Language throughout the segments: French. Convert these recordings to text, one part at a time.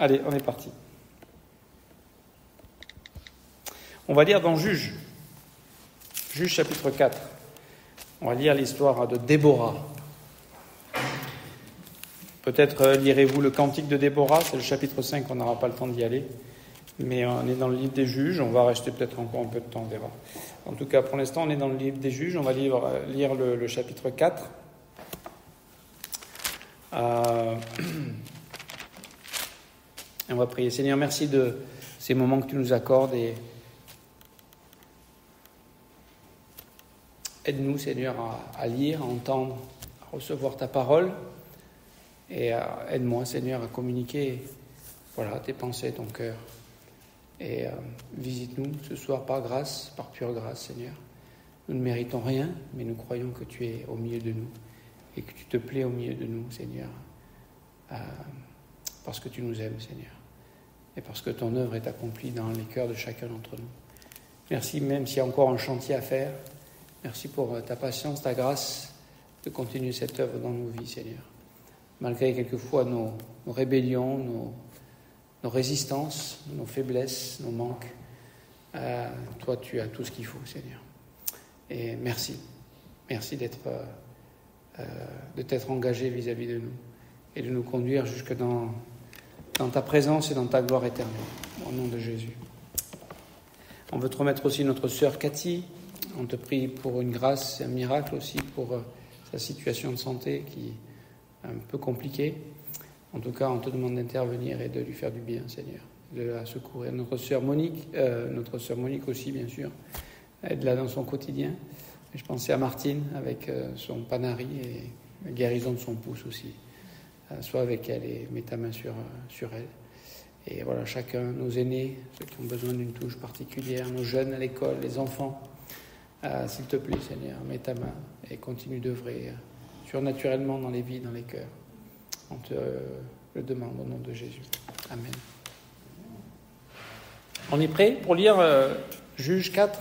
Allez, on est parti. On va lire dans Juges. Juges chapitre 4. On va lire l'histoire de Déborah. Peut-être lirez-vous le cantique de Déborah, c'est le chapitre 5, on n'aura pas le temps d'y aller. Mais on est dans le livre des Juges, on va rester peut-être encore un peu de temps, on verra. En tout cas, pour l'instant, on est dans le livre des Juges, on va lire le chapitre 4. Et on va prier. Seigneur, merci de ces moments que tu nous accordes et aide-nous, Seigneur, à lire, à entendre, à recevoir ta parole et aide-moi, Seigneur, à communiquer tes pensées, ton cœur. Et visite-nous ce soir par grâce, par pure grâce, Seigneur. Nous ne méritons rien, mais nous croyons que tu es au milieu de nous et que tu te plais au milieu de nous, Seigneur, parce que tu nous aimes, Seigneur, et parce que ton œuvre est accomplie dans les cœurs de chacun d'entre nous. Merci, même s'il y a encore un chantier à faire. Merci pour ta patience, ta grâce de continuer cette œuvre dans nos vies, Seigneur. Malgré quelquefois nos rébellions, nos résistances, nos faiblesses, nos manques, toi, tu as tout ce qu'il faut, Seigneur. Et merci. Merci de t'être engagé vis-à-vis de nous et de nous conduire jusque dans ta présence et dans ta gloire éternelle. Au nom de Jésus. On veut te remettre aussi notre sœur Cathy. On te prie pour une grâce et un miracle aussi pour sa situation de santé qui est un peu compliquée. En tout cas, on te demande d'intervenir et de lui faire du bien, Seigneur, de la secourir. Notre sœur Monique aussi, bien sûr, aide-la dans son quotidien. Et je pensais à Martine avec son panari et la guérison de son pouce aussi. Sois avec elle et mets ta main sur elle. Et voilà, chacun, nos aînés, ceux qui ont besoin d'une touche particulière, nos jeunes à l'école, les enfants, s'il te plaît, Seigneur, mets ta main et continue d'œuvrer surnaturellement dans les vies, dans les cœurs. On te le demande au nom de Jésus. Amen. On est prêt pour lire Juges 4.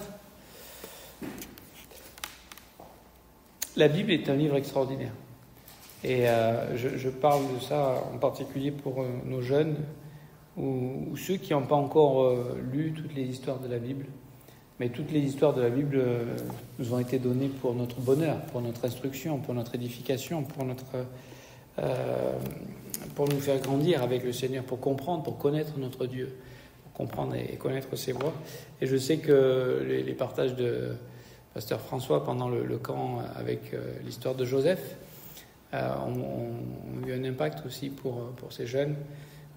La Bible est un livre extraordinaire. Et je parle de ça en particulier pour nos jeunes ou ceux qui n'ont pas encore lu toutes les histoires de la Bible. Mais toutes les histoires de la Bible nous ont été données pour notre bonheur, pour notre instruction, pour notre édification, pour nous faire grandir avec le Seigneur, pour comprendre, pour connaître notre Dieu, pour comprendre et connaître ses voies. Et je sais que les partages de Pasteur François pendant le camp avec l'histoire de Joseph ont eu un impact aussi pour ces jeunes.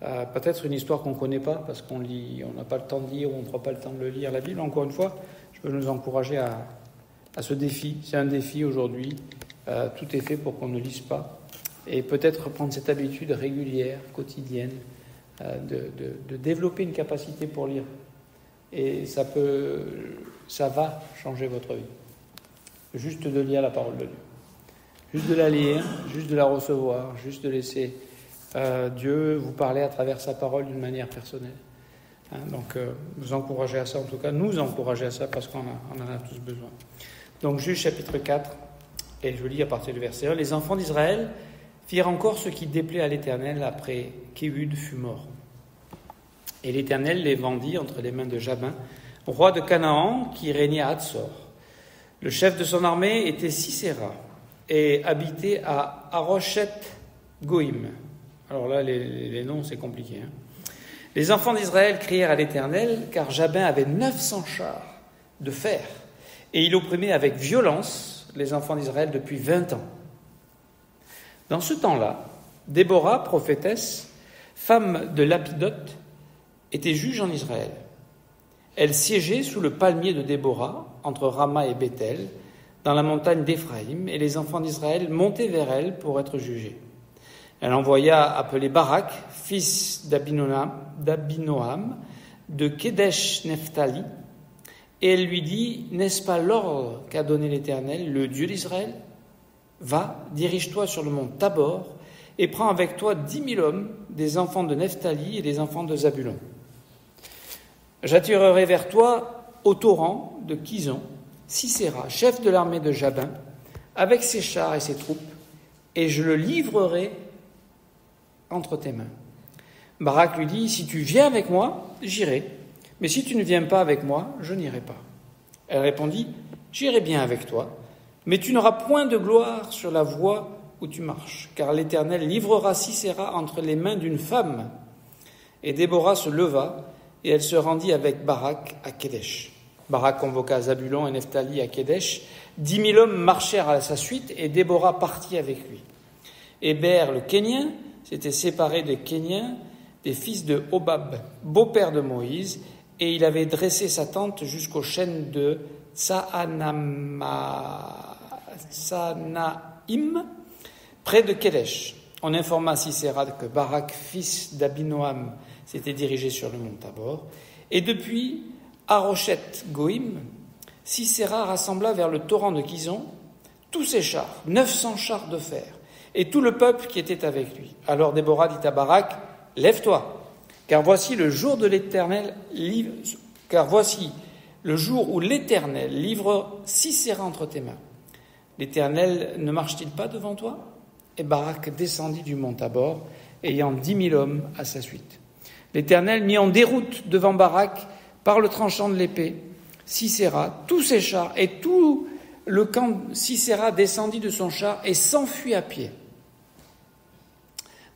Peut-être une histoire qu'on ne connaît pas parce qu'on n'a pas le temps de lire ou on ne prend pas le temps de le lire, la Bible. Encore une fois, je veux nous encourager à ce défi. C'est un défi aujourd'hui. Tout est fait pour qu'on ne lise pas. Et peut-être prendre cette habitude régulière, quotidienne, de développer une capacité pour lire. Et ça va changer votre vie. Juste de lire la parole de Dieu. Juste de la lire, juste de la recevoir, juste de laisser Dieu vous parler à travers sa parole d'une manière personnelle. Donc, nous encourager à ça, en tout cas, nous encourager à ça parce qu'on en a tous besoin. Donc, Juges chapitre 4, et je lis à partir du verset 1. Les enfants d'Israël firent encore ce qui déplaît à l'Éternel après qu'Éhud fut mort. Et l'Éternel les vendit entre les mains de Jabin, roi de Canaan, qui régnait à Hatzor. Le chef de son armée était Sisera et habitait à Haroshet Goïm. Alors là, les noms, c'est compliqué. Les enfants d'Israël crièrent à l'Éternel, car Jabin avait 900 chars de fer, et il opprimait avec violence les enfants d'Israël depuis 20 ans. Dans ce temps-là, Déborah, prophétesse, femme de Lapidote, était juge en Israël. Elle siégeait sous le palmier de Déborah, entre Rama et Béthel, dans la montagne d'Éphraïm, et les enfants d'Israël montaient vers elle pour être jugés. Elle envoya appeler Barak, fils d'Abinoam, de Kedesh Nephtali, et elle lui dit « N'est-ce pas l'ordre qu'a donné l'Éternel, le Dieu d'Israël ? Va, dirige-toi sur le mont Tabor, et prends avec toi 10 000 hommes, des enfants de Nephtali et des enfants de Zabulon. J'attirerai vers toi au torrent de Kison, Sisera, chef de l'armée de Jabin, avec ses chars et ses troupes, et je le livrerai entre tes mains. Barak lui dit, « Si tu viens avec moi, j'irai. Mais si tu ne viens pas avec moi, je n'irai pas. » Elle répondit, « J'irai bien avec toi, mais tu n'auras point de gloire sur la voie où tu marches, car l'Éternel livrera Sisera entre les mains d'une femme. » Et Déborah se leva, et elle se rendit avec Barak à Kédesh. Barak convoqua Zabulon et Nephtali à Kédesh. 10 000 hommes marchèrent à sa suite, et Déborah partit avec lui. Héber le Kénien s'était séparé des Kéniens, des fils de Hobab, beau-père de Moïse, et il avait dressé sa tente jusqu'aux chênes de Tsanaïm, près de Kédesh. On informa Sisera que Barak, fils d'Abinoam, s'était dirigé sur le mont Tabor. Et depuis Haroshet Goïm, Sisera rassembla vers le torrent de Kison tous ses chars, 900 chars de fer, et tout le peuple qui était avec lui. Alors Déborah dit à Barak, « Lève-toi, car voici le jour où l'Éternel livre Sisera entre tes mains. L'Éternel ne marche-t-il pas devant toi ?» Et Barak descendit du mont Tabor, ayant 10 000 hommes à sa suite. L'Éternel mit en déroute devant Barak, par le tranchant de l'épée, Sisera, tous ses chars, et tout le camp Sisera descendit de son char et s'enfuit à pied.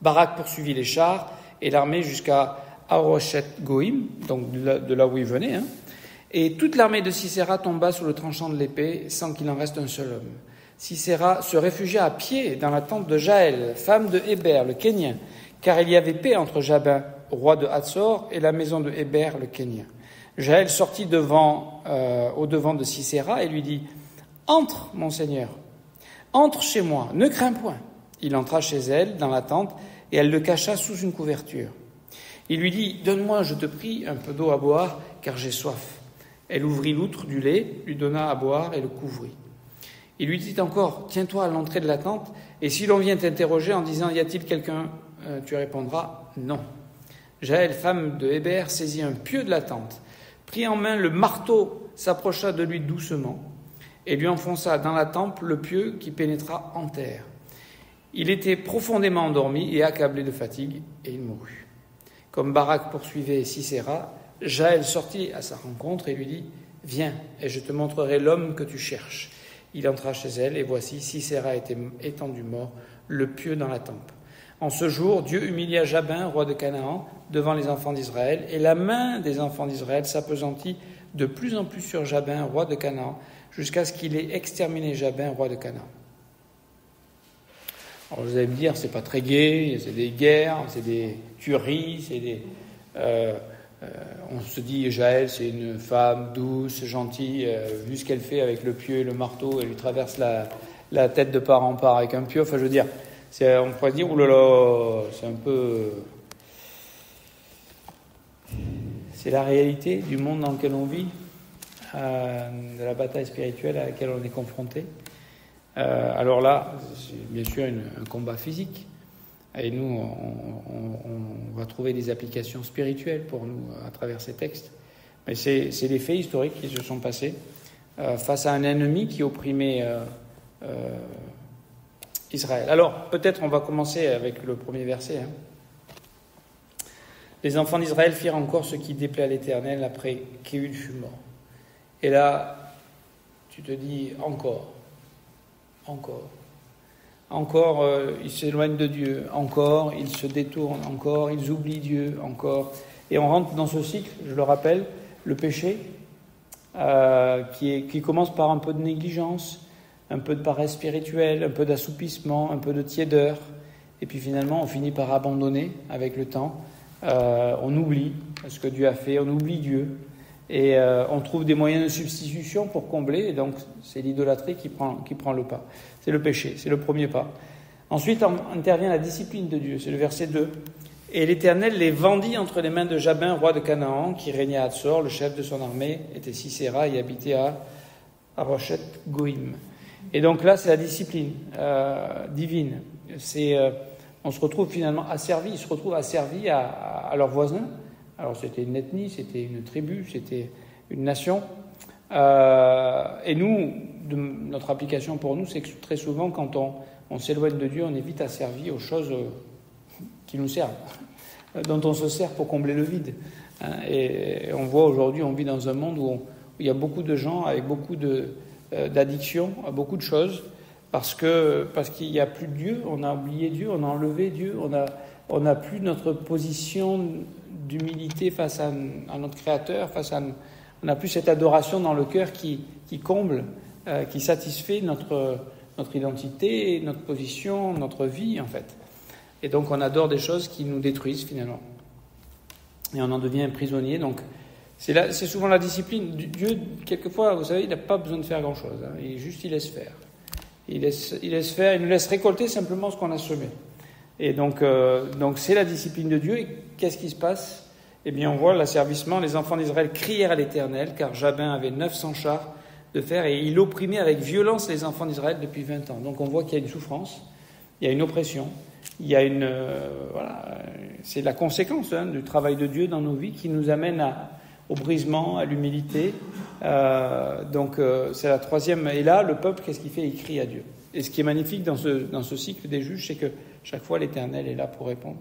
Barak poursuivit les chars et l'armée jusqu'à Haroshet Goïm, donc de là où il venait, et toute l'armée de Sisera tomba sous le tranchant de l'épée sans qu'il en reste un seul homme. Sisera se réfugia à pied dans la tente de Jaël, femme de Héber, le Kénien, car il y avait paix entre Jabin, roi de Hatzor, et la maison de Héber, le Kénien. Jaël sortit au devant de Sisera et lui dit « Entre, mon seigneur, entre chez moi, ne crains point. » Il entra chez elle, dans la tente, et elle le cacha sous une couverture. Il lui dit « Donne-moi, je te prie, un peu d'eau à boire, car j'ai soif. » Elle ouvrit l'outre du lait, lui donna à boire et le couvrit. Il lui dit encore « Tiens-toi à l'entrée de la tente, et si l'on vient t'interroger en disant « Y a-t-il quelqu'un ?» tu répondras « Non. » Jaël, femme de Héber, saisit un pieu de la tente, prit en main le marteau, s'approcha de lui doucement, et lui enfonça dans la tempe le pieu qui pénétra en terre. Il était profondément endormi et accablé de fatigue, et il mourut. Comme Barak poursuivait Sisera, Jaël sortit à sa rencontre et lui dit « Viens, et je te montrerai l'homme que tu cherches. » Il entra chez elle, et voici, Sisera était étendu mort, le pieu dans la tempe. En ce jour, Dieu humilia Jabin, roi de Canaan, devant les enfants d'Israël, et la main des enfants d'Israël s'appesantit de plus en plus sur Jabin, roi de Canaan, jusqu'à ce qu'il ait exterminé Jabin, roi de Canaan. Alors vous allez me dire, c'est pas très gai, c'est des guerres, c'est des tueries, c'est des... on se dit, Jaël, c'est une femme douce, gentille, vu ce qu'elle fait avec le pieu et le marteau, elle lui traverse la tête de part en part avec un pieu, enfin je veux dire, on pourrait dire, oulala, c'est un peu... C'est la réalité du monde dans lequel on vit, de la bataille spirituelle à laquelle on est confronté. Alors là, c'est bien sûr un combat physique. Et nous, on va trouver des applications spirituelles pour nous à travers ces textes. Mais c'est des faits historiques qui se sont passés face à un ennemi qui opprimait Israël. Alors, peut-être on va commencer avec le premier verset. Les enfants d'Israël firent encore ce qui déplaît à l'Éternel après qu'Éhud fut mort. Et là, tu te dis encore, ils s'éloignent de Dieu, encore, ils se détournent, encore, ils oublient Dieu, encore. Et on rentre dans ce cycle, je le rappelle, le péché, qui commence par un peu de négligence, un peu de paresse spirituelle, un peu d'assoupissement, un peu de tiédeur, et puis finalement on finit par abandonner avec le temps. On oublie ce que Dieu a fait, on oublie Dieu, et on trouve des moyens de substitution pour combler, et donc c'est l'idolâtrie qui prend le pas. C'est le péché, c'est le premier pas. Ensuite intervient la discipline de Dieu, c'est le verset 2. Et l'Éternel les vendit entre les mains de Jabin, roi de Canaan, qui régnait à Hatzor. Le chef de son armée était Sisera et habitait à Haroshet Goïm. Et donc là, c'est la discipline divine. On se retrouve finalement asservis, ils se retrouvent asservis à leurs voisins. Alors c'était une ethnie, c'était une tribu, c'était une nation. Et nous, notre application pour nous, c'est que très souvent, quand on s'éloigne de Dieu, on est vite asservi aux choses qui nous servent. dont on se sert pour combler le vide. Hein. Et on voit aujourd'hui, on vit dans un monde où il y a beaucoup de gens avec beaucoup d'addictions à beaucoup de choses, parce qu'il n'y a plus de Dieu, on a oublié Dieu, on a enlevé Dieu, on n'a plus notre position d'humilité face à notre Créateur, on n'a plus cette adoration dans le cœur qui comble, qui satisfait notre identité, notre position, notre vie en fait. Et donc on adore des choses qui nous détruisent finalement. Et on en devient prisonnier. Donc c'est souvent la discipline. Dieu, quelquefois, vous savez, il n'a pas besoin de faire grand-chose. Hein. Il laisse faire. Il laisse faire, il nous laisse récolter simplement ce qu'on a semé. Et donc c'est la discipline de Dieu. Et qu'est-ce qui se passe ? Eh bien, on voit l'asservissement. Les enfants d'Israël crièrent à l'Éternel, car Jabin avait 900 chars de fer, et il opprimait avec violence les enfants d'Israël depuis 20 ans. Donc on voit qu'il y a une souffrance, il y a une oppression, il y a c'est la conséquence du travail de Dieu dans nos vies qui nous amène au brisement, à l'humilité. C'est la troisième. Et là, le peuple, qu'est-ce qu'il fait ? Il crie à Dieu. Et ce qui est magnifique dans ce cycle des juges, c'est que chaque fois, l'Éternel est là pour répondre.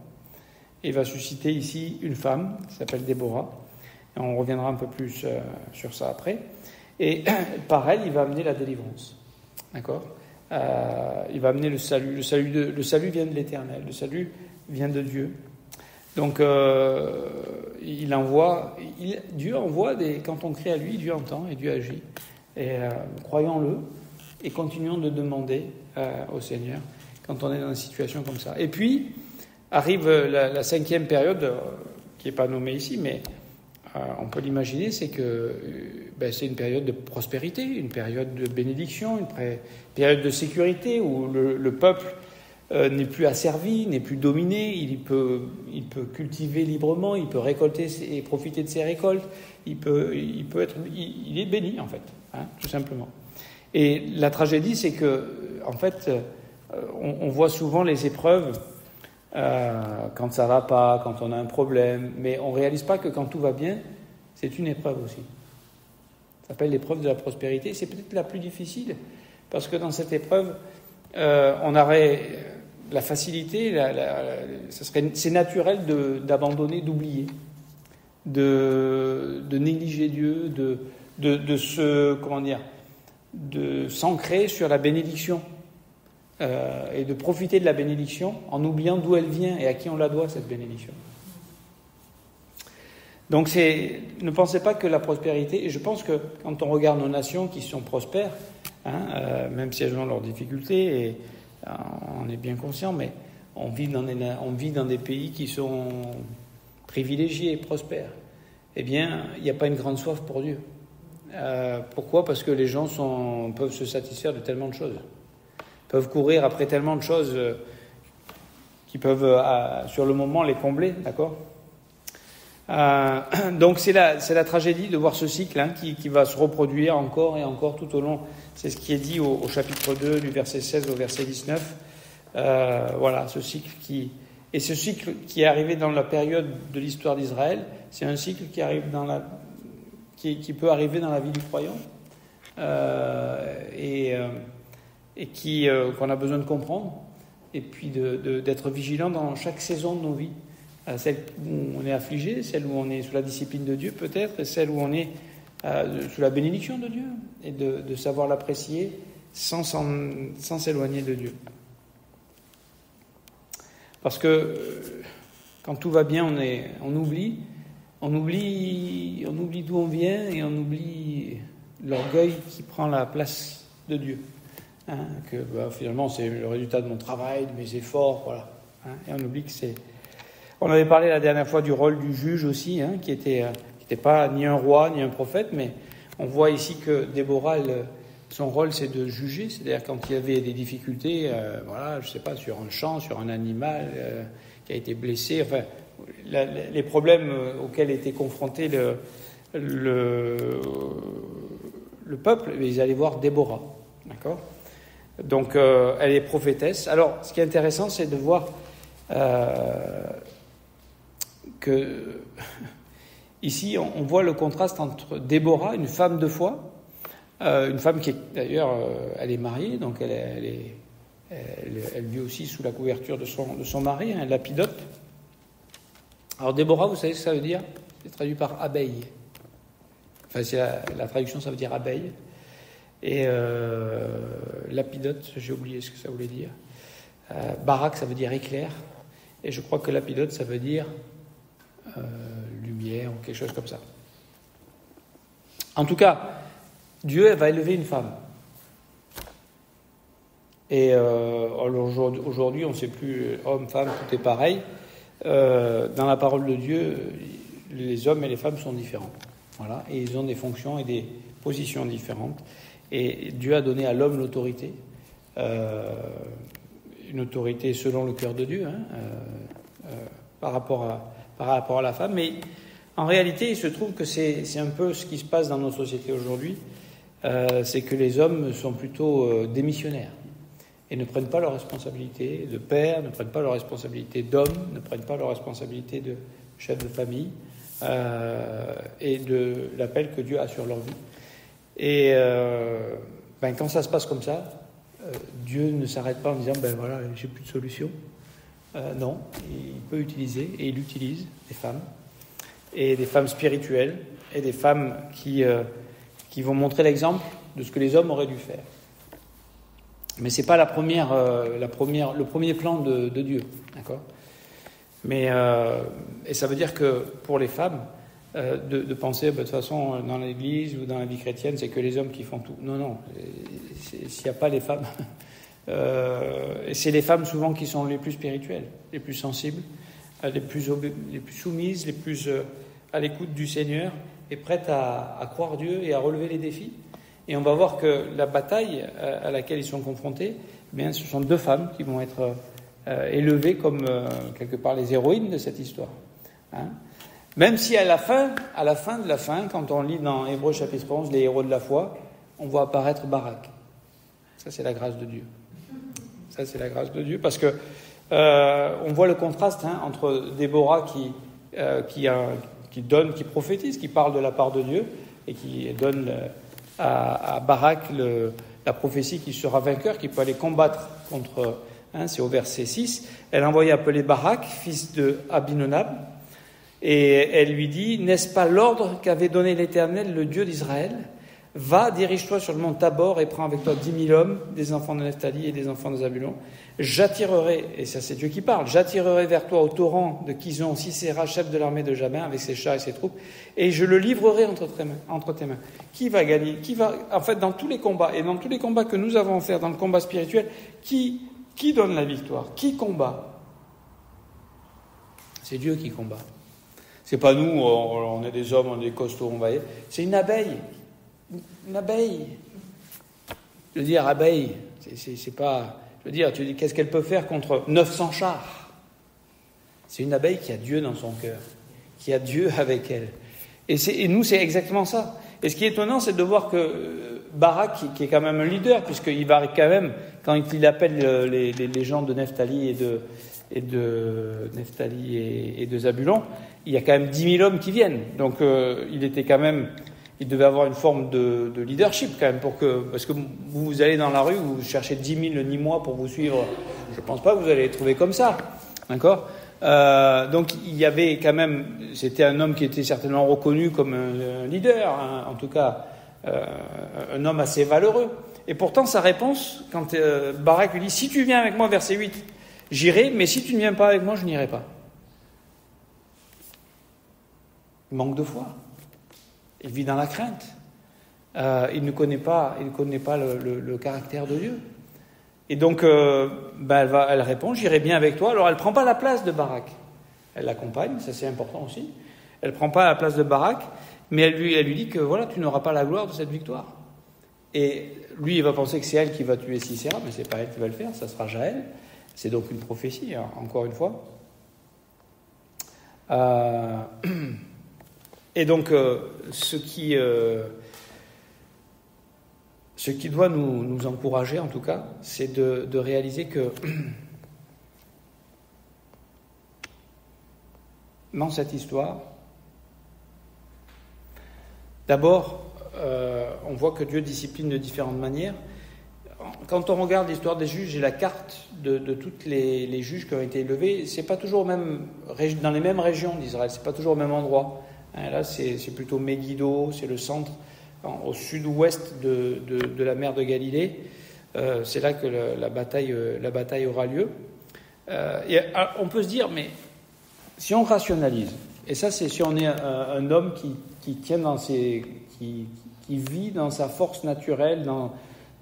Et il va susciter ici une femme qui s'appelle Déborah. Et on reviendra un peu plus sur ça après. Et par elle, il va amener la délivrance. D'accord ? Il va amener le salut. Le salut vient de l'Éternel. Le salut vient de Dieu. Donc, Dieu envoie quand on crie à lui, Dieu entend et Dieu agit. Et croyons-le et continuons de demander au Seigneur quand on est dans une situation comme ça. Et puis, arrive la cinquième période, qui n'est pas nommée ici, mais on peut l'imaginer, c'est que c'est une période de prospérité, une période de bénédiction, une période de sécurité où le peuple n'est plus asservi, n'est plus dominé, il peut cultiver librement, il peut récolter et profiter de ses récoltes, il est béni en fait, tout simplement. Et la tragédie, c'est que en fait, on voit souvent les épreuves quand ça va pas, quand on a un problème, mais on réalise pas que quand tout va bien, c'est une épreuve aussi. Ça s'appelle l'épreuve de la prospérité. C'est peut-être la plus difficile parce que dans cette épreuve, on aurait la facilité, c'est naturel d'abandonner, d'oublier, de négliger Dieu, de s'ancrer sur la bénédiction et de profiter de la bénédiction en oubliant d'où elle vient et à qui on la doit, cette bénédiction. Donc ne pensez pas que la prospérité, et je pense que quand on regarde nos nations qui sont prospères, même si elles ont leurs difficultés, et on est bien conscient, mais on vit dans des pays qui sont privilégiés, prospères. Eh bien, il n'y a pas une grande soif pour Dieu. Pourquoi ? Parce que les gens peuvent se satisfaire de tellement de choses, peuvent courir après tellement de choses qui peuvent, sur le moment, les combler, d'accord ? Donc c'est la tragédie de voir ce cycle qui va se reproduire encore et encore tout au long. C'est ce qui est dit au chapitre 2 du verset 16 au verset 19. Voilà, ce cycle qui est arrivé dans la période de l'histoire d'Israël, c'est un cycle qui arrive qui peut arriver dans la vie du croyant et qu'on a besoin de comprendre et puis d'être vigilant dans chaque saison de nos vies. Celle où on est affligé, celle où on est sous la discipline de Dieu peut-être, et celle où on est sous la bénédiction de Dieu, et de savoir l'apprécier sans s'éloigner de Dieu. Parce que quand tout va bien, on oublie d'où on vient et on oublie l'orgueil qui prend la place de Dieu. Finalement, c'est le résultat de mon travail, de mes efforts, voilà. Et on oublie que c'est... On avait parlé la dernière fois du rôle du juge aussi, qui était pas ni un roi ni un prophète, mais on voit ici que Déborah, son rôle c'est de juger, c'est-à-dire quand il y avait des difficultés, je sais pas, sur un champ, sur un animal qui a été blessé, enfin les problèmes auxquels était confronté le peuple, ils allaient voir Déborah, d'accord ? Donc elle est prophétesse. Alors ce qui est intéressant, c'est de voir que ici on voit le contraste entre Déborah, une femme de foi, une femme qui est d'ailleurs elle est mariée, donc elle vit aussi sous la couverture de son mari, un lapidote, Alors Déborah, vous savez ce que ça veut dire? C'est traduit par abeille. Enfin, c'est la traduction, ça veut dire abeille. Et lapidote, j'ai oublié ce que ça voulait dire. Barak, ça veut dire éclair. Et je crois que lapidote, ça veut dire lumière ou quelque chose comme ça. En tout cas, Dieu va élever une femme. Et aujourd'hui, on ne sait plus homme, femme, tout est pareil. Dans la parole de Dieu, les hommes et les femmes sont différents. Voilà, et ils ont des fonctions et des positions différentes. Et Dieu a donné à l'homme l'autorité, une autorité selon le cœur de Dieu, par rapport à la femme. Mais en réalité, il se trouve que c'est un peu ce qui se passe dans nos sociétés aujourd'hui. C'est que les hommes sont plutôt démissionnaires et ne prennent pas leurs responsabilités de père, ne prennent pas leurs responsabilités d'homme, ne prennent pas leurs responsabilités de chef de famille et de l'appel que Dieu a sur leur vie. Et quand ça se passe comme ça, Dieu ne s'arrête pas en disant voilà, j'ai plus de solution. Non, il peut utiliser, et il utilise des femmes, et des femmes spirituelles, et des femmes qui vont montrer l'exemple de ce que les hommes auraient dû faire. Mais c'est pas le premier plan de Dieu, d'accord ? Mais et ça veut dire que pour les femmes, de penser de toute façon dans l'Église ou dans la vie chrétienne, c'est que les hommes qui font tout. Non, s'il n'y a pas les femmes, c'est les femmes souvent qui sont les plus spirituelles, les plus sensibles, les plus soumises, les plus à l'écoute du Seigneur et prêtes à croire Dieu et à relever les défis. Et on va voir que la bataille à laquelle ils sont confrontés, ce sont deux femmes qui vont être élevées comme quelque part les héroïnes de cette histoire. Même si à la fin de la fin, quand on lit dans Hébreux chapitre 11, les héros de la foi, on voit apparaître Barak. Ça, c'est la grâce de Dieu. Ça, c'est la grâce de Dieu, parce que on voit le contraste entre Déborah qui donne, qui prophétise, qui parle de la part de Dieu, et qui donne à Barak la prophétie qui sera vainqueur, qui peut aller combattre contre... c'est au verset 6. Elle a envoyé appeler Barak, fils de Abinadab, et elle lui dit, n'est-ce pas l'ordre qu'avait donné l'Éternel, le Dieu d'Israël ? Va, dirige-toi sur le mont Tabor et prends avec toi 10 000 hommes, des enfants de Nephtali et des enfants de Zabulon. J'attirerai, et ça c'est Dieu qui parle, j'attirerai vers toi au torrent de Kison, Sisera, chef de l'armée de Jabin, avec ses chars et ses troupes, et je le livrerai entre tes mains. Qui va gagner ? En fait, dans tous les combats, et dans tous les combats que nous avons à faire, dans le combat spirituel, qui donne la victoire ? Qui combat ? C'est Dieu qui combat. C'est pas nous, on est des hommes, on est des costauds, on va y... C'est une abeille. Une abeille. Je veux dire, abeille, c'est pas... Je veux dire, tu dis, qu'est-ce qu'elle peut faire contre 900 chars ? C'est une abeille qui a Dieu dans son cœur, qui a Dieu avec elle. Et nous, c'est exactement ça. Et ce qui est étonnant, c'est de voir que Barak, qui est quand même un leader, puisqu'il va quand même, quand il appelle les gens de Nephtali et de Zabulon, il y a quand même 10 000 hommes qui viennent. Donc il devait avoir une forme de leadership quand même, parce que vous allez dans la rue, vous cherchez 10 000 Nîmois pour vous suivre, je ne pense pas que vous allez les trouver comme ça, d'accord ? Donc il y avait quand même, c'était un homme qui était certainement reconnu comme un leader, en tout cas un homme assez valeureux. Et pourtant sa réponse, quand Barak lui dit, si tu viens avec moi, verset 8, j'irai, mais si tu ne viens pas avec moi, je n'irai pas. Il manque de foi. Il vit dans la crainte. Il ne connaît pas le caractère de Dieu. Et donc, elle répond, j'irai bien avec toi. Alors, elle ne prend pas la place de Barak. Elle l'accompagne, ça c'est important aussi. Elle ne prend pas la place de Barak, mais elle lui dit que voilà, tu n'auras pas la gloire de cette victoire. Et lui, il va penser que c'est elle qui va tuer Sisera, mais ce n'est pas elle qui va le faire, ça sera Jaël. C'est donc une prophétie, encore une fois. Et donc, ce qui doit nous encourager, en tout cas, c'est de réaliser que dans cette histoire, d'abord, on voit que Dieu discipline de différentes manières. quand on regarde l'histoire des juges et la carte de toutes les juges qui ont été élevés, c'est pas toujours dans les mêmes régions d'Israël, c'est pas toujours au même endroit. Là, c'est plutôt Megiddo, c'est le centre, au sud-ouest de la mer de Galilée. C'est là que la bataille aura lieu. On peut se dire, mais si on rationalise, et ça c'est si on est un homme qui tient qui vit dans sa force naturelle,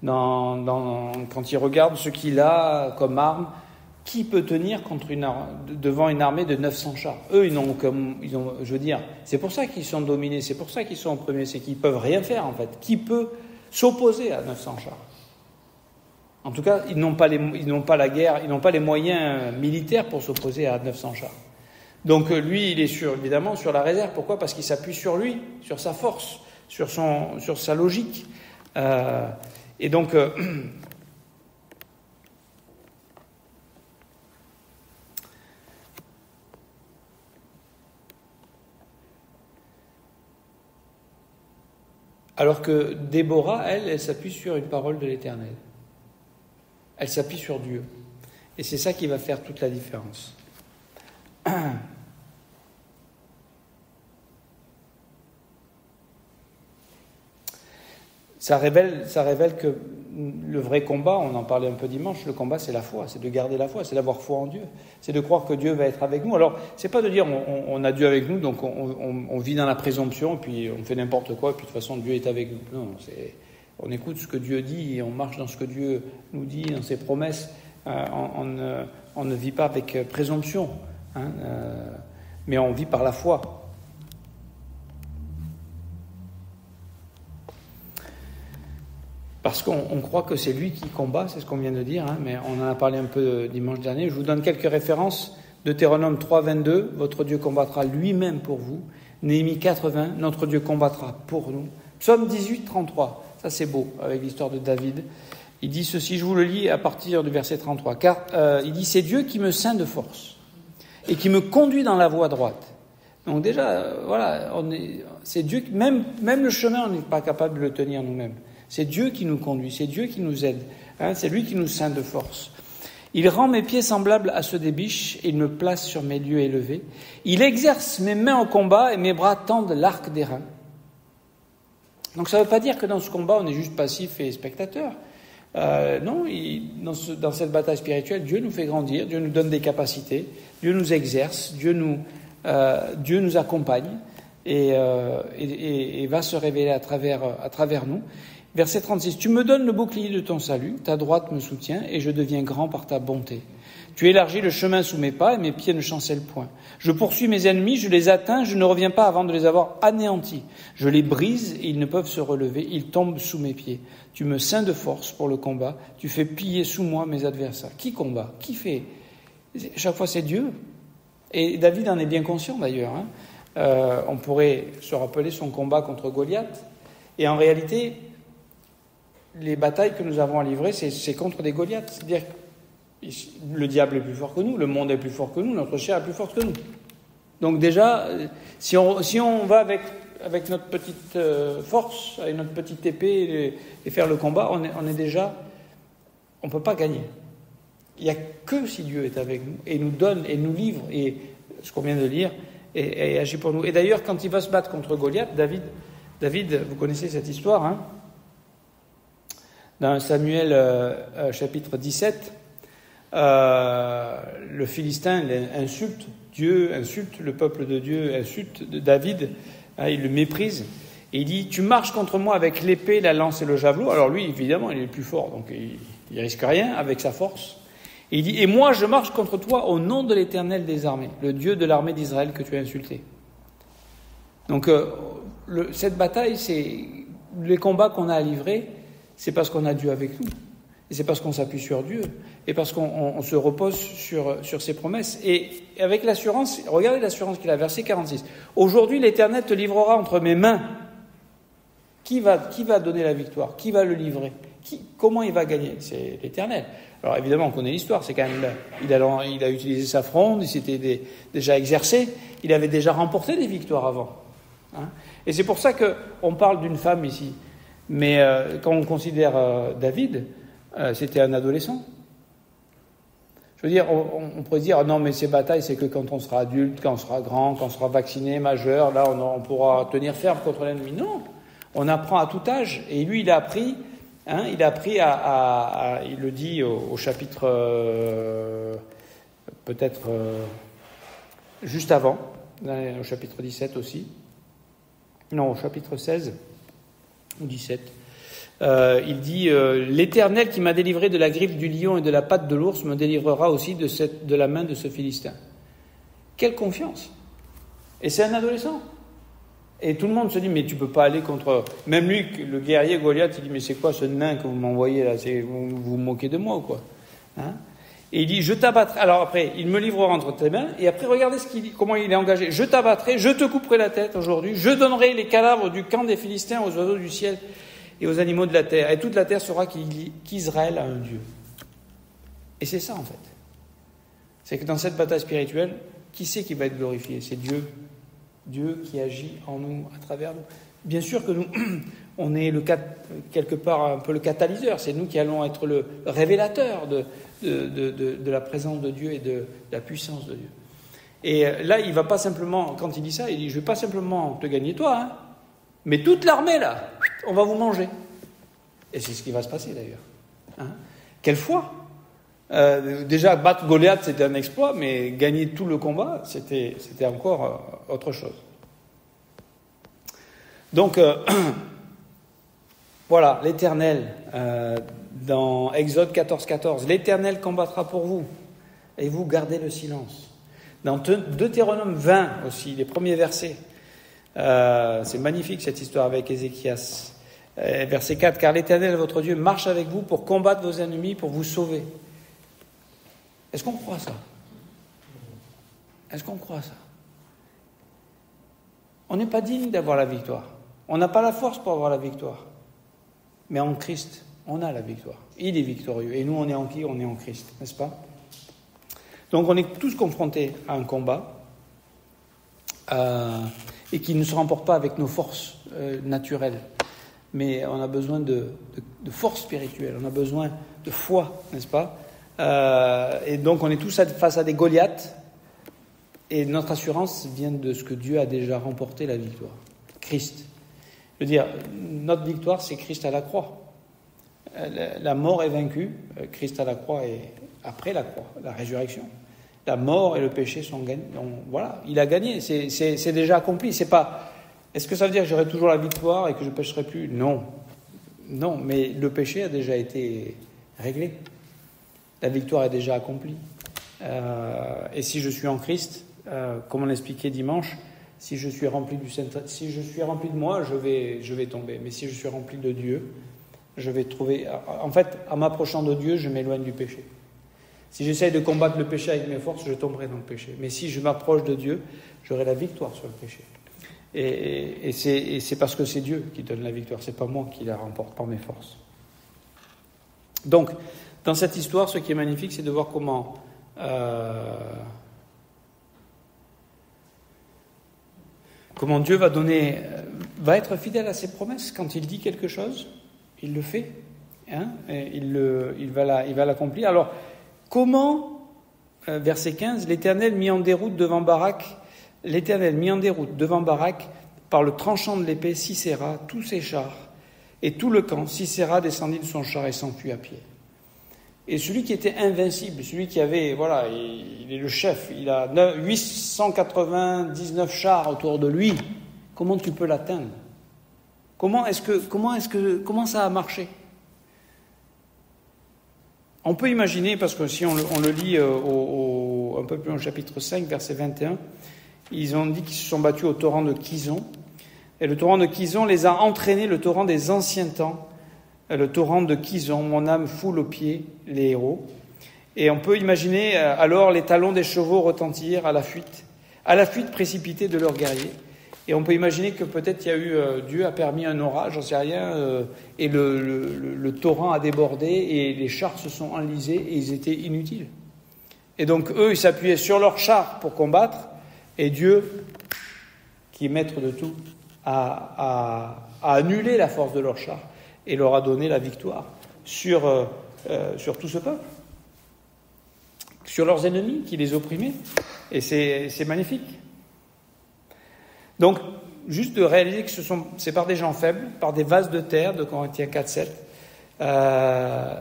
quand il regarde ce qu'il a comme arme, qui peut tenir devant une armée de 900 chars? Eux, je veux dire, c'est pour ça qu'ils sont dominés, c'est pour ça qu'ils sont en premier, c'est qu'ils peuvent rien faire en fait. Qui peut s'opposer à 900 chars? En tout cas, ils n'ont pas la guerre, ils n'ont pas les moyens militaires pour s'opposer à 900 chars. Donc lui, il est évidemment sur la réserve. Pourquoi? Parce qu'il s'appuie sur lui, sur sa force, sur sa logique. Et donc, alors que Déborah, elle s'appuie sur une parole de l'Éternel. Elle s'appuie sur Dieu. Et c'est ça qui va faire toute la différence. Ça révèle que le vrai combat, on en parlait un peu dimanche, le combat c'est la foi, c'est de garder la foi, c'est d'avoir foi en Dieu, c'est de croire que Dieu va être avec nous. Alors, c'est pas de dire on a Dieu avec nous, donc on vit dans la présomption, et puis on fait n'importe quoi, et puis de toute façon Dieu est avec nous. Non, on écoute ce que Dieu dit, et on marche dans ce que Dieu nous dit, dans ses promesses. On ne vit pas avec présomption, mais on vit par la foi. Parce qu'on croit que c'est lui qui combat, c'est ce qu'on vient de dire, mais on en a parlé un peu dimanche dernier. Je vous donne quelques références. Deutéronome 3, 22, votre Dieu combattra lui-même pour vous. Néhémie 4, 20, notre Dieu combattra pour nous. Psaume 18, 33, ça c'est beau, avec l'histoire de David. Il dit ceci, je vous le lis à partir du verset 33, car il dit « C'est Dieu qui me ceint de force et qui me conduit dans la voie droite. » Donc déjà, voilà, c'est Dieu, même le chemin, on n'est pas capable de le tenir nous-mêmes. C'est Dieu qui nous conduit, c'est Dieu qui nous aide, c'est lui qui nous ceint de force. Il rend mes pieds semblables à ceux des biches, et il me place sur mes lieux élevés. Il exerce mes mains au combat et mes bras tendent l'arc des reins. Donc ça ne veut pas dire que dans ce combat on est juste passif et spectateur. Non, dans cette bataille spirituelle, Dieu nous fait grandir, Dieu nous donne des capacités, Dieu nous exerce, Dieu nous accompagne et va se révéler à travers nous. Verset 36, « Tu me donnes le bouclier de ton salut, ta droite me soutient, et je deviens grand par ta bonté. Tu élargis le chemin sous mes pas, et mes pieds ne chancellent point. Je poursuis mes ennemis, je les atteins, je ne reviens pas avant de les avoir anéantis. Je les brise, et ils ne peuvent se relever, ils tombent sous mes pieds. Tu me ceins de force pour le combat, tu fais plier sous moi mes adversaires. » Qui combat? Qui fait? Chaque fois, c'est Dieu. Et David en est bien conscient, d'ailleurs. On pourrait se rappeler son combat contre Goliath. Et en réalité, les batailles que nous avons à livrer, c'est contre des Goliaths. C'est-à-dire que le diable est plus fort que nous, le monde est plus fort que nous, notre chair est plus forte que nous. Donc déjà, si on va avec notre petite force, avec notre petite épée et faire le combat, on ne peut pas gagner. Il n'y a que si Dieu est avec nous et nous donne et nous livre, et ce qu'on vient de lire, et agit pour nous. Et d'ailleurs, quand il va se battre contre Goliath, David, vous connaissez cette histoire, dans Samuel chapitre 17, le Philistin insulte Dieu, insulte le peuple de Dieu, insulte David, il le méprise, et il dit « Tu marches contre moi avec l'épée, la lance et le javelot ». Alors lui, évidemment, il est le plus fort, donc il risque rien avec sa force. Et il dit « Et moi, je marche contre toi au nom de l'Éternel des armées, le Dieu de l'armée d'Israël que tu as insulté. » Donc cette bataille, c'est les combats qu'on a à livrer. C'est parce qu'on a Dieu avec nous. Et c'est parce qu'on s'appuie sur Dieu. Et parce qu'on se repose sur ses promesses. Et avec l'assurance, regardez l'assurance qu'il a, verset 46. « Aujourd'hui, l'Éternel te livrera entre mes mains. » Qui va donner la victoire? Qui va le livrer? Comment il va gagner? C'est l'Éternel. Alors évidemment, on connaît l'histoire. C'est quand même il a utilisé sa fronde, il s'était déjà exercé. Il avait déjà remporté des victoires avant. Et c'est pour ça qu'on parle d'une femme ici. Mais quand on considère David, c'était un adolescent. Je veux dire, on pourrait dire, non, mais ces batailles, c'est que quand on sera adulte, quand on sera grand, quand on sera vacciné, majeur, là, on pourra tenir ferme contre l'ennemi. Non, on apprend à tout âge. Et lui, il a appris, il le dit au chapitre, peut-être juste avant, au chapitre 17 aussi. Non, au chapitre 16 ou 17. Il dit l'Éternel qui m'a délivré de la griffe du lion et de la patte de l'ours me délivrera aussi de la main de ce Philistin. Quelle confiance! Et c'est un adolescent. Et tout le monde se dit mais tu peux pas aller contre. Même lui, le guerrier Goliath, il dit mais c'est quoi ce nain que vous m'envoyez là? Vous vous moquez de moi ou quoi? Et il dit je t'abattrai. Alors après, il me livrera entre tes mains. Et après, regardez comment il est engagé. Je t'abattrai, je te couperai la tête aujourd'hui. Je donnerai les cadavres du camp des Philistins aux oiseaux du ciel et aux animaux de la terre. Et toute la terre saura qu'Israël a un Dieu. Et c'est ça en fait. C'est que dans cette bataille spirituelle, qui c'est qui va être glorifié? C'est Dieu. Dieu qui agit en nous, à travers nous. Bien sûr que nous, on est quelque part un peu le catalyseur. C'est nous qui allons être le révélateur de la présence de Dieu et de la puissance de Dieu. Et là, il ne va pas simplement, quand il dit ça, il dit, je ne vais pas simplement te gagner toi, mais toute l'armée là, on va vous manger. Et c'est ce qui va se passer d'ailleurs. Quelle foi! Déjà, battre Goliath, c'était un exploit, mais gagner tout le combat, c'était encore autre chose. Donc, voilà, l'Éternel, dans Exode 14, l'Éternel combattra pour vous, et vous gardez le silence. Dans Deutéronome 20 aussi, les premiers versets, c'est magnifique cette histoire avec Ézéchias. Verset 4, car l'Éternel, votre Dieu, marche avec vous pour combattre vos ennemis, pour vous sauver. Est-ce qu'on croit ça? Est-ce qu'on croit ça? On n'est pas digne d'avoir la victoire. On n'a pas la force pour avoir la victoire. Mais en Christ, on a la victoire. Il est victorieux. Et nous, on est en qui? On est en Christ, n'est-ce pas? Donc, on est tous confrontés à un combat et qui ne se remporte pas avec nos forces naturelles. Mais on a besoin de force spirituelle. On a besoin de foi, n'est-ce pas? Et donc on est tous face à des Goliaths et notre assurance vient de ce que Dieu a déjà remporté la victoire. Christ. Je veux dire, notre victoire c'est Christ à la croix. La mort est vaincue, Christ à la croix et après la croix, la résurrection. La mort et le péché sont gagnés. Donc voilà, il a gagné, c'est déjà accompli. C'est pas. Est-ce que ça veut dire que j'aurai toujours la victoire et que je ne pécherai plus? Non. Non, mais le péché a déjà été réglé. La victoire est déjà accomplie. Et si je suis en Christ, comme on l'expliquait dimanche, si je suis rempli si je suis rempli de moi, je vais tomber. Mais si je suis rempli de Dieu, je vais trouver. En fait, en m'approchant de Dieu, je m'éloigne du péché. Si j'essaye de combattre le péché avec mes forces, je tomberai dans le péché. Mais si je m'approche de Dieu, j'aurai la victoire sur le péché. Et c'est parce que c'est Dieu qui donne la victoire. C'est pas moi qui la remporte par mes forces. Donc, dans cette histoire, ce qui est magnifique, c'est de voir comment Dieu va être fidèle à ses promesses. Quand il dit quelque chose, il le fait. Il va l'accomplir. Alors, comment, verset 15, l'Éternel mit en déroute devant Barak par le tranchant de l'épée Sisera, tous ses chars, et tout le camp. Sisera descendit de son char et s'enfuit à pied. Et celui qui était invincible, celui qui avait, il est le chef, il a 899 chars autour de lui. Comment tu peux l'atteindre? Comment ça a marché? On peut imaginer, parce que si on le lit un peu plus loin au chapitre 5, verset 21, ils ont dit qu'ils se sont battus au torrent de Kison. Et le torrent de Kison les a entraînés, le torrent des anciens temps, le torrent de Kison, mon âme foule aux pieds les héros. Et on peut imaginer alors les talons des chevaux retentir à la fuite précipitée de leurs guerriers. Et on peut imaginer que peut-être Dieu a permis un orage, j'en sais rien, et le torrent a débordé et les chars se sont enlisés et ils étaient inutiles. Et donc eux, ils s'appuyaient sur leurs chars pour combattre, et Dieu, qui est maître de tout, a annulé la force de leurs chars et leur a donné la victoire sur sur tout ce peuple, sur leurs ennemis qui les opprimaient. Et c'est magnifique. Donc, juste de réaliser que c'est par des gens faibles, par des vases de terre, de Corinthiens 4-7.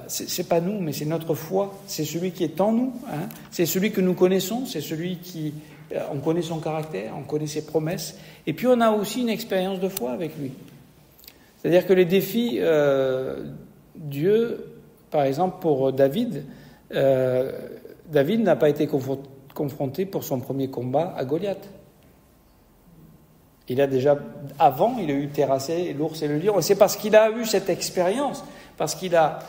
C'est pas nous, mais c'est notre foi. C'est celui qui est en nous. Hein. C'est celui que nous connaissons. C'est celui qui... on connaît son caractère, on connaît ses promesses. Et puis, on a aussi une expérience de foi avec lui. C'est-à-dire que les défis, Dieu, par exemple, pour David, David n'a pas été confronté pour son premier combat à Goliath. Il a déjà, avant, il a eu terrassé l'ours et le lion. Et c'est parce qu'il a eu cette expérience, parce qu'il a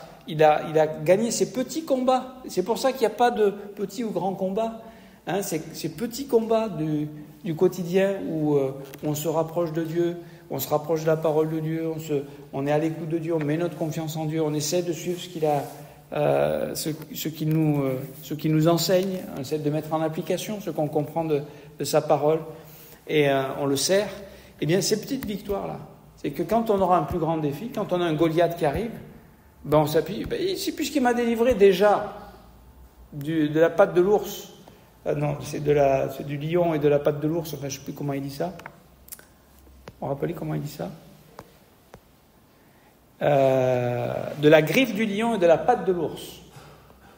gagné ces petits combats. C'est pour ça qu'il n'y a pas de petits ou grands combats. Hein, ces petits combats du quotidien où on se rapproche de Dieu, on se rapproche de la parole de Dieu, on est à l'écoute de Dieu, on met notre confiance en Dieu, on essaie de suivre ce qu'il nous enseigne, on essaie de mettre en application ce qu'on comprend de sa parole. Et on le sert, eh bien ces petites victoires-là, c'est que quand on aura un plus grand défi, quand on a un Goliath qui arrive, ben on s'appuie, c'est plus ce qui m'a délivré déjà de la patte de l'ours, non, c'est du lion et de la patte de l'ours, enfin je ne sais plus comment il dit ça, on rappelle comment il dit ça, de la griffe du lion et de la patte de l'ours,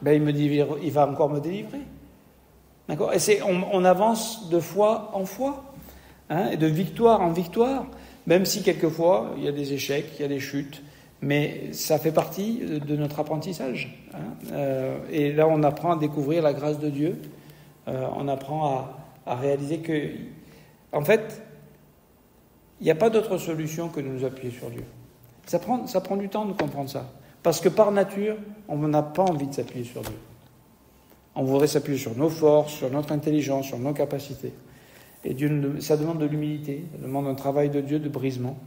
ben il va encore me délivrer. D'accord ? Et on avance de foi en foi. Hein, et de victoire en victoire, même si quelquefois il y a des échecs, il y a des chutes, mais ça fait partie de notre apprentissage. Hein. Et là, on apprend à découvrir la grâce de Dieu, on apprend à réaliser que, en fait, il n'y a pas d'autre solution que de nous appuyer sur Dieu. Ça prend du temps de comprendre ça, parce que par nature, on n'a pas envie de s'appuyer sur Dieu. On voudrait s'appuyer sur nos forces, sur notre intelligence, sur nos capacités. Et Dieu, ça demande de l'humilité, ça demande un travail de Dieu de brisement.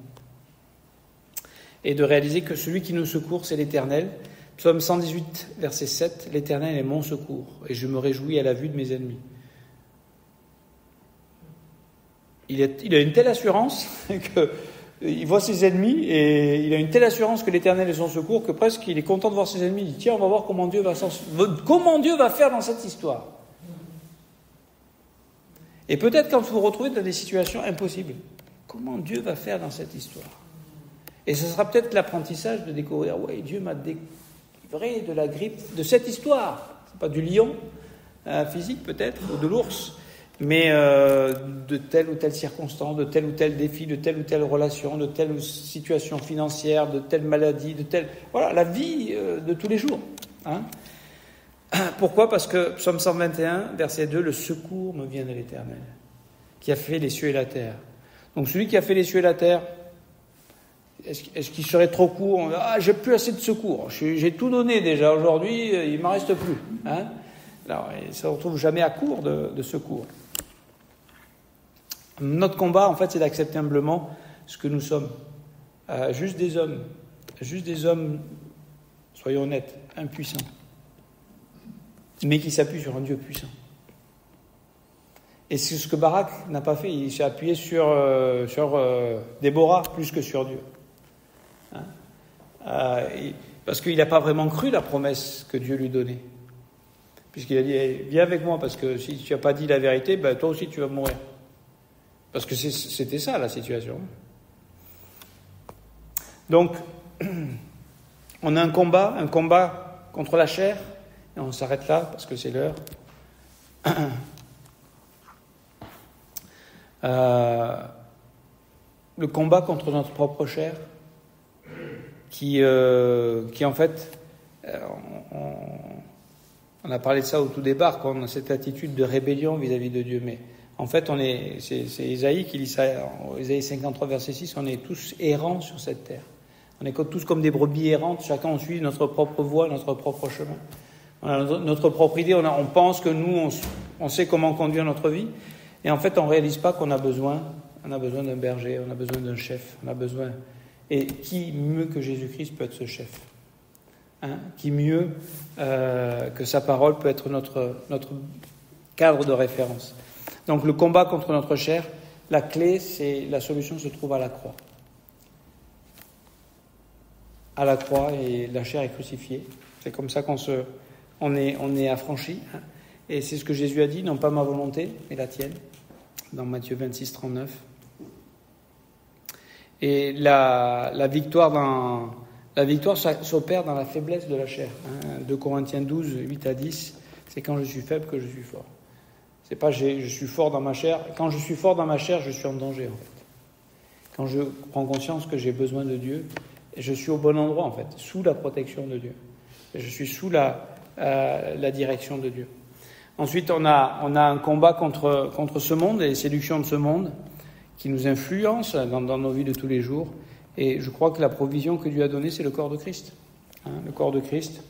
Et de réaliser que celui qui nous secourt, c'est l'Éternel. Psaume 118, verset 7, « L'Éternel est mon secours, et je me réjouis à la vue de mes ennemis. » Il a une telle assurance qu'il voit ses ennemis, et il a une telle assurance que l'Éternel est son secours, que presque il est content de voir ses ennemis. Il dit, tiens, on va voir comment Dieu va faire dans cette histoire. Et peut-être quand vous vous retrouvez dans des situations impossibles, comment Dieu va faire dans cette histoire ? Et ce sera peut-être l'apprentissage de découvrir, oui, Dieu m'a délivré de la griffe de cette histoire. C'est pas du lion physique peut-être, ou de l'ours, mais de telle ou telle circonstance, de tel ou tel défi, de telle ou telle relation, de telle situation financière, de telle maladie, voilà, la vie de tous les jours. Hein ? Pourquoi ? Parce que Psaume 121, verset 2, « Le secours me vient de l'Éternel, qui a fait les cieux et la terre. » Donc celui qui a fait les cieux et la terre, est-ce qu'il serait trop court ? J'ai plus assez de secours, j'ai tout donné déjà, aujourd'hui il ne m'en reste plus. Hein ? Alors, il ne se retrouve jamais à court de secours. Notre combat, en fait, c'est d'accepter humblement ce que nous sommes. Juste des hommes, soyons honnêtes, impuissants, mais qui s'appuie sur un Dieu puissant. Et c'est ce que Barak n'a pas fait. Il s'est appuyé sur Déborah plus que sur Dieu. Hein? Parce qu'il n'a pas vraiment cru la promesse que Dieu lui donnait. Puisqu'il a dit, viens avec moi, parce que si tu n'as pas dit la vérité, ben, toi aussi tu vas mourir. Parce que c'était ça la situation. Donc, on a un combat contre la chair. Et on s'arrête là parce que c'est l'heure. Le combat contre notre propre chair, qui en fait, on a parlé de ça au tout départ, quand on a cette attitude de rébellion vis-à-vis de Dieu. Mais en fait, c'est Isaïe qui dit ça, Isaïe 53, verset 6, on est tous errants sur cette terre. On est tous comme des brebis errantes, chacun on suit notre propre voie, notre propre chemin. On a notre propre idée, on pense que nous, on sait comment conduire notre vie. Et en fait, on ne réalise pas qu'on a besoin d'un berger, on a besoin d'un chef, on a besoin... Et qui mieux que Jésus-Christ peut être ce chef ? Hein ? Qui mieux que sa parole peut être notre cadre de référence ? Donc le combat contre notre chair, la clé, la solution se trouve à la croix. À la croix, et la chair est crucifiée. C'est comme ça on est affranchi. Hein. Et c'est ce que Jésus a dit, non pas ma volonté, mais la tienne, dans Matthieu 26, 39. Et la victoire s'opère dans la faiblesse de la chair. Hein. 2 Corinthiens 12, 8 à 10, c'est quand je suis faible que je suis fort. C'est pas je suis fort dans ma chair. Quand je suis fort dans ma chair, je suis en danger en fait. Quand je prends conscience que j'ai besoin de Dieu, je suis au bon endroit en fait, sous la protection de Dieu. Je suis sous la direction de Dieu. Ensuite, on a un combat contre ce monde et les séductions de ce monde qui nous influencent dans nos vies de tous les jours. Et je crois que la provision que Dieu a donnée, c'est le corps de Christ. Hein, le corps de Christ,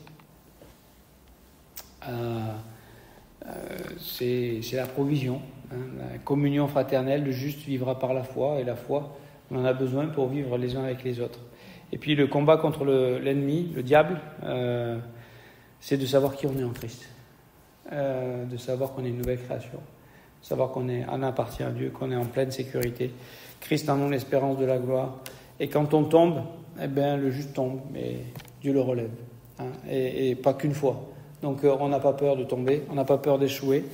c'est la provision. Hein, la communion fraternelle, le juste vivra par la foi, et la foi, on en a besoin pour vivre les uns avec les autres. Et puis le combat contre l'ennemi, le diable, c'est de savoir qui on est en Christ. De savoir qu'on est une nouvelle création, de savoir qu'on appartient à Dieu, qu'on est en pleine sécurité. Christ en nous l'espérance de la gloire. Et quand on tombe, eh bien, le juste tombe, mais Dieu le relève. Hein, et pas qu'une fois. Donc on n'a pas peur de tomber, on n'a pas peur d'échouer.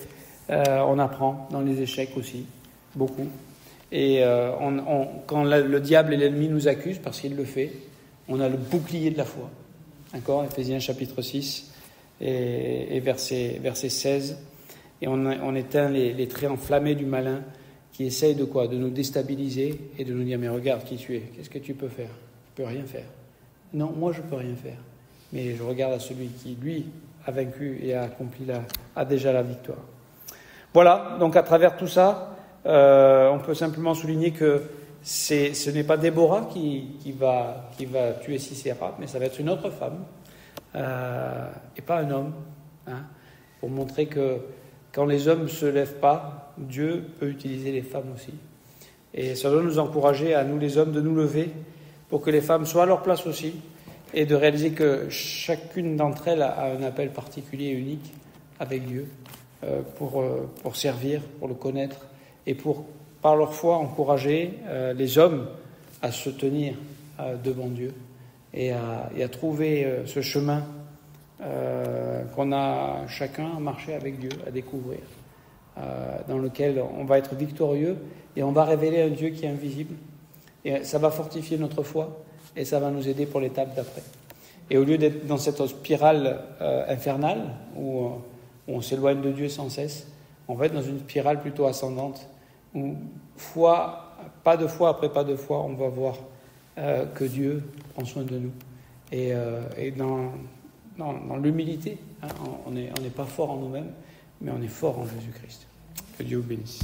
On apprend dans les échecs aussi, beaucoup. Et quand le diable et l'ennemi nous accusent, parce qu'il le fait, on a le bouclier de la foi. D'accord ? Éphésiens chapitre 6. Et verset 16, et on éteint les traits enflammés du malin qui essaye de quoi ? De nous déstabiliser et de nous dire, mais regarde qui tu es, qu'est-ce que tu peux faire ? Tu peux rien faire. Non, moi je peux rien faire, mais je regarde à celui qui, lui, a vaincu et a déjà la victoire. Voilà, donc à travers tout ça, on peut simplement souligner que ce n'est pas Déborah qui va tuer Sisera, mais ça va être une autre femme. Et pas un homme, hein, pour montrer que quand les hommes ne se lèvent pas, Dieu peut utiliser les femmes aussi. Et ça doit nous encourager, à nous les hommes, de nous lever pour que les femmes soient à leur place aussi, et de réaliser que chacune d'entre elles a un appel particulier et unique avec Dieu pour servir, pour le connaître, et pour, par leur foi, encourager les hommes à se tenir devant Dieu. Et à trouver ce chemin qu'on a chacun à marcher avec Dieu, à découvrir, dans lequel on va être victorieux et on va révéler un Dieu qui est invisible. Et ça va fortifier notre foi et ça va nous aider pour l'étape d'après. Et au lieu d'être dans cette spirale infernale où on s'éloigne de Dieu sans cesse, on va être dans une spirale plutôt ascendante où pas de fois après pas de fois, on va voir que Dieu prend soin de nous. Et dans l'humilité, hein, on n'est pas fort en nous-mêmes, mais on est fort en Jésus-Christ. Que Dieu vous bénisse.